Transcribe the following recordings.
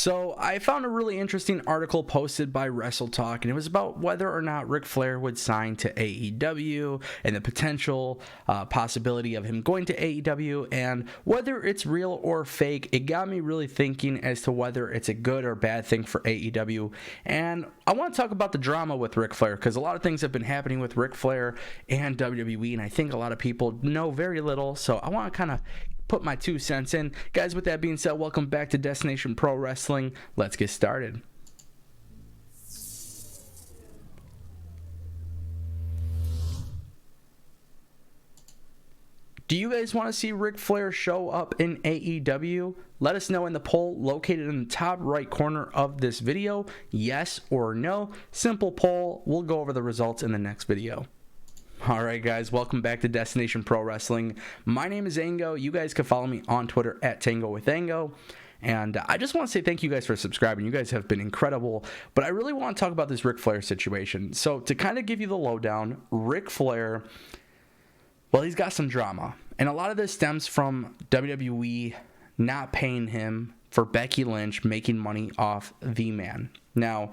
So I found a really interesting article posted by WrestleTalk, and it was about whether or not Ric Flair would sign to AEW and the potential possibility of him going to AEW and whether it's real or fake. It got me really thinking as to whether it's a good or bad thing for AEW. And I want to talk about the drama with Ric Flair because a lot of things have been happening with Ric Flair and WWE, and I think a lot of people know very little. So I want to kind of put my 2 cents in. Guys, with that being said, welcome back to Destination Pro Wrestling. Let's get started. Do you guys want to see Ric Flair show up in AEW? Let us know in the poll located in the top right corner of this video. Yes or no. Simple poll. We'll go over the results in the next video. Alright guys, welcome back to Destination Pro Wrestling. My name is Ango. You guys can follow me on Twitter at Tango with Ango. And I just want to say thank you guys for subscribing. You guys have been incredible. But I really want to talk about this Ric Flair situation. So to kind of give you the lowdown, Ric Flair, well, he's got some drama. And a lot of this stems from WWE not paying him for Becky Lynch making money off the man. Now,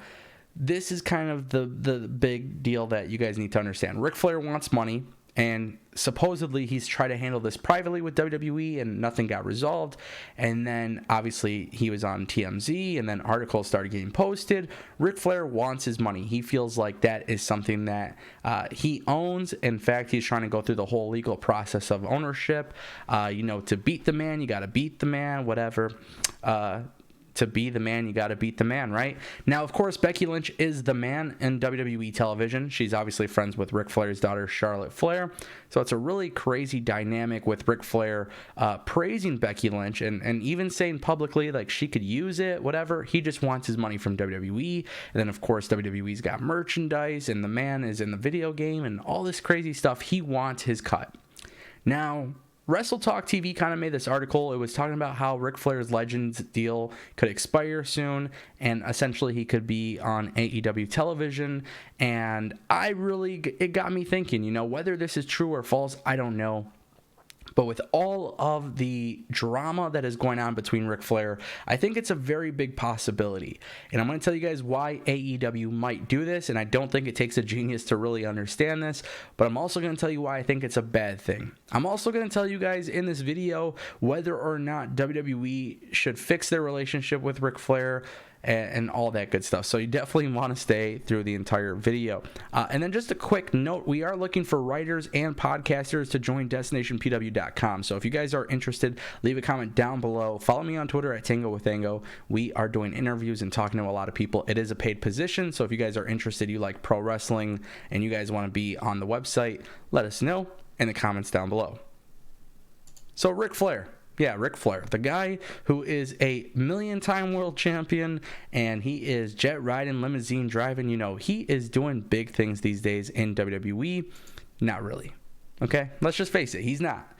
this is kind of the big deal that you guys need to understand. Ric Flair wants money, and supposedly he's tried to handle this privately with WWE, and nothing got resolved. And then, obviously, he was on TMZ, and then articles started getting posted. Ric Flair wants his money. He feels like that is something that he owns. In fact, he's trying to go through the whole legal process of ownership. To beat the man, you got to beat the man, whatever. To be the man, you got to beat the man, right? Now, of course, Becky Lynch is the man in WWE television. She's obviously friends with Ric Flair's daughter, Charlotte Flair. So it's a really crazy dynamic with Ric Flair praising Becky Lynch and even saying publicly, like, she could use it, whatever. He just wants his money from WWE. And then, of course, WWE's got merchandise, and the man is in the video game, and all this crazy stuff. He wants his cut. Now, WrestleTalk TV kind of made this article. It was talking about how Ric Flair's Legends deal could expire soon, and essentially he could be on AEW television. And it got me thinking, whether this is true or false, I don't know. But with all of the drama that is going on between Ric Flair, I think it's a very big possibility. And I'm going to tell you guys why AEW might do this, and I don't think it takes a genius to really understand this, but I'm also going to tell you why I think it's a bad thing. I'm also going to tell you guys in this video whether or not WWE should fix their relationship with Ric Flair and all that good stuff. So you definitely want to stay through the entire video. And then just a quick note, we are looking for writers and podcasters to join DestinationPW.com. So if you guys are interested, leave a comment down below. Follow me on Twitter at Tango with Ango. We are doing interviews and talking to a lot of people. It is a paid position, so if you guys are interested, you like pro wrestling, and you guys want to be on the website, let us know in the comments down below. So Ric Flair. Yeah, Ric Flair, the guy who is a million-time world champion, and he is jet riding, limousine driving. He is doing big things these days in WWE. Not really. Okay, let's just face it, he's not.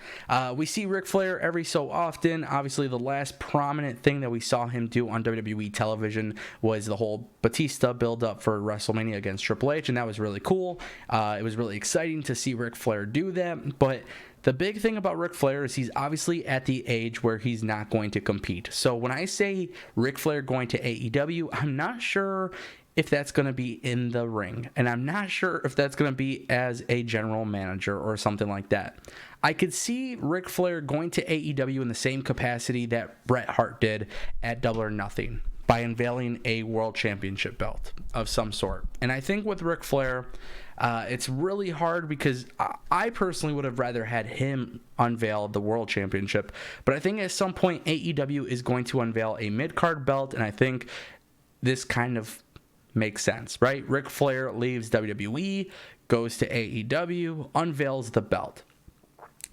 We see Ric Flair every so often. Obviously, the last prominent thing that we saw him do on WWE television was the whole Batista build-up for WrestleMania against Triple H, and that was really cool. It was really exciting to see Ric Flair do that, but the big thing about Ric Flair is he's obviously at the age where he's not going to compete. So when I say Ric Flair going to AEW, I'm not sure if that's going to be in the ring. And I'm not sure if that's going to be as a general manager or something like that. I could see Ric Flair going to AEW in the same capacity that Bret Hart did at Double or Nothing, by unveiling a world championship belt of some sort. And I think with Ric Flair, it's really hard because I personally would have rather had him unveil the world championship. But I think at some point AEW is going to unveil a mid-card belt, and I think this kind of makes sense, right? Ric Flair leaves WWE, goes to AEW, unveils the belt.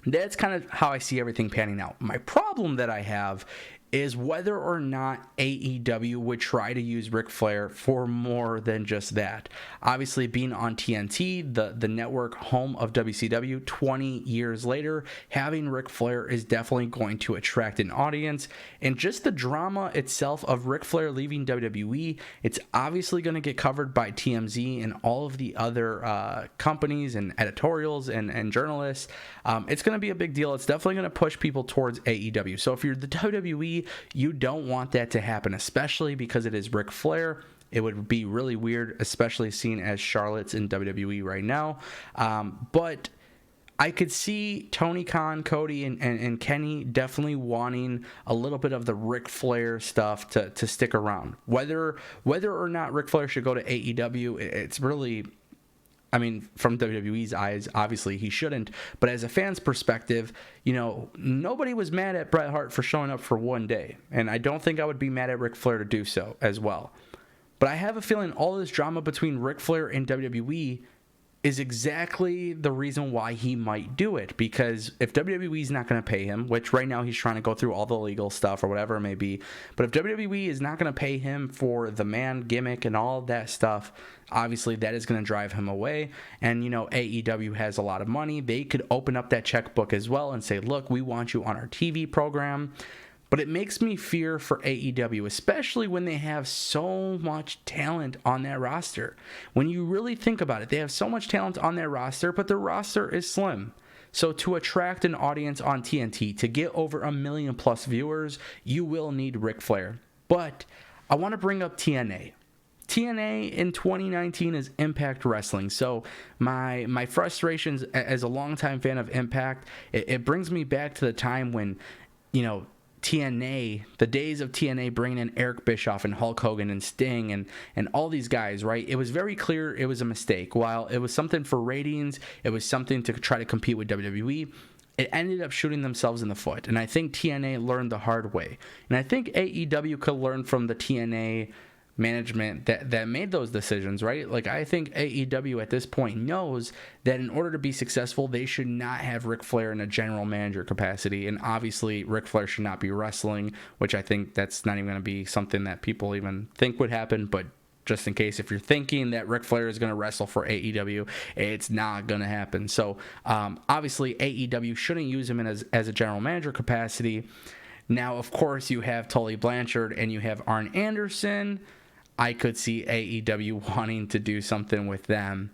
That's kind of how I see everything panning out. My problem that I have is whether or not AEW would try to use Ric Flair for more than just that. Obviously, being on TNT, the network home of WCW, 20 years later, having Ric Flair is definitely going to attract an audience. And just the drama itself of Ric Flair leaving WWE, it's obviously going to get covered by TMZ and all of the other companies and editorials and journalists. It's going to be a big deal. It's definitely going to push people towards AEW. So if you're the WWE, WWE, you don't want that to happen, especially because it is Ric Flair. It would be really weird, especially seen as Charlotte's in WWE right now. But I could see Tony Khan, Cody, and Kenny definitely wanting a little bit of the Ric Flair stuff to stick around. Whether or not Ric Flair should go to AEW, it's really, I mean, from WWE's eyes, obviously he shouldn't. But as a fan's perspective, nobody was mad at Bret Hart for showing up for one day. And I don't think I would be mad at Ric Flair to do so as well. But I have a feeling all this drama between Ric Flair and WWE is exactly the reason why he might do it. Because if WWE's not going to pay him, which right now he's trying to go through all the legal stuff or whatever it may be, but if WWE is not going to pay him for the man gimmick and all of that stuff, obviously that is going to drive him away. And, AEW has a lot of money. They could open up that checkbook as well and say, look, we want you on our TV program. But it makes me fear for AEW, especially when they have so much talent on that roster. When you really think about it, they have so much talent on their roster, but their roster is slim. So to attract an audience on TNT, to get over 1 million plus viewers, you will need Ric Flair. But I want to bring up TNA. TNA in 2019 is Impact Wrestling. So my frustrations as a longtime fan of Impact, it brings me back to the time when, TNA, the days of TNA bringing in Eric Bischoff and Hulk Hogan and Sting and all these guys, right? It was very clear it was a mistake. While it was something for ratings, it was something to try to compete with WWE, it ended up shooting themselves in the foot. And I think TNA learned the hard way. And I think AEW could learn from the TNA management that made those decisions, right? Like, I think AEW at this point knows that in order to be successful, they should not have Ric Flair in a general manager capacity. And obviously, Ric Flair should not be wrestling, which I think that's not even going to be something that people even think would happen. But just in case, if you're thinking that Ric Flair is going to wrestle for AEW, it's not going to happen. So obviously, AEW shouldn't use him as a general manager capacity. Now, of course, you have Tully Blanchard and you have Arn Anderson. I could see AEW wanting to do something with them.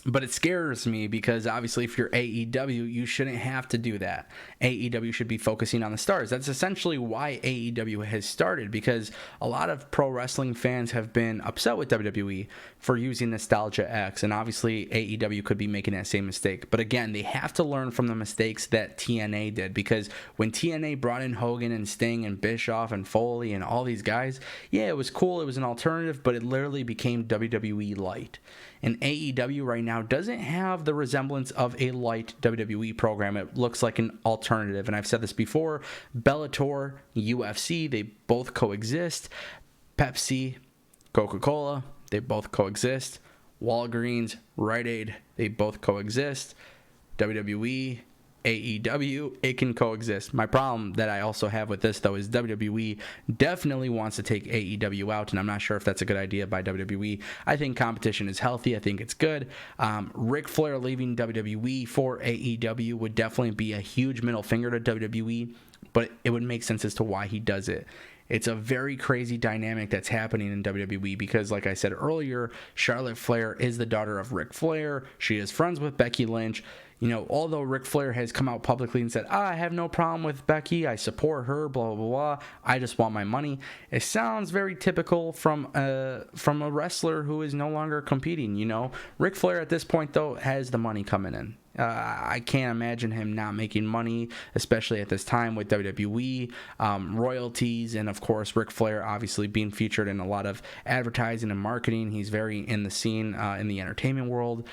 But it scares me because obviously if you're AEW, you shouldn't have to do that. AEW should be focusing on the stars. That's essentially why AEW has started, because a lot of pro wrestling fans have been upset with WWE for using Nostalgia X, and obviously AEW could be making that same mistake. But again, they have to learn from the mistakes that TNA did, because when TNA brought in Hogan and Sting and Bischoff and Foley and all these guys, yeah, it was cool, it was an alternative, but it literally became WWE light. And AEW right now doesn't have the resemblance of a light WWE program. It looks like an alternative. And I've said this before, Bellator, UFC, they both coexist. Pepsi, Coca-Cola, they both coexist. Walgreens, Rite Aid, they both coexist. WWE, AEW, it can coexist. My problem that I also have with this, though, is WWE definitely wants to take AEW out, and I'm not sure if that's a good idea by WWE. I think competition is healthy. I think it's good. Ric Flair leaving WWE for AEW would definitely be a huge middle finger to WWE, but it would make sense as to why he does it. It's a very crazy dynamic that's happening in WWE because, like I said earlier, Charlotte Flair is the daughter of Ric Flair. She is friends with Becky Lynch. Although Ric Flair has come out publicly and said, I have no problem with Becky, I support her, blah, blah, blah, I just want my money. It sounds very typical from a wrestler who is no longer competing, Ric Flair at this point, though, has the money coming in. I can't imagine him not making money, especially at this time with WWE, royalties, and of course Ric Flair obviously being featured in a lot of advertising and marketing. He's very in the scene in the entertainment world.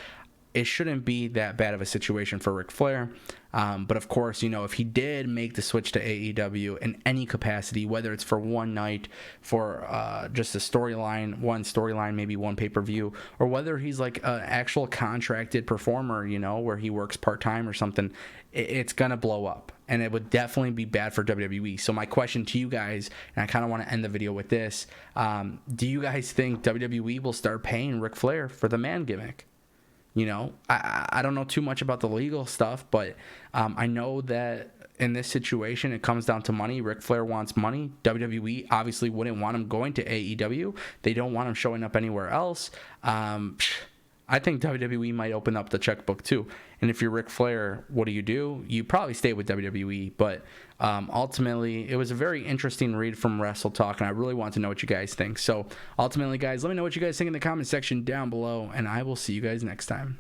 It shouldn't be that bad of a situation for Ric Flair. But of course, if he did make the switch to AEW in any capacity, whether it's for one night, for just a storyline, maybe one pay-per-view, or whether he's like an actual contracted performer, where he works part-time or something, it's going to blow up. And it would definitely be bad for WWE. So my question to you guys, and I kind of want to end the video with this, do you guys think WWE will start paying Ric Flair for the man gimmick? I don't know too much about the legal stuff, but I know that in this situation, it comes down to money. Ric Flair wants money. WWE obviously wouldn't want him going to AEW. They don't want him showing up anywhere else. I think WWE might open up the checkbook too. And if you're Ric Flair, what do? You probably stay with WWE. But ultimately, it was a very interesting read from Wrestle Talk, and I really want to know what you guys think. So ultimately, guys, let me know what you guys think in the comment section down below, and I will see you guys next time.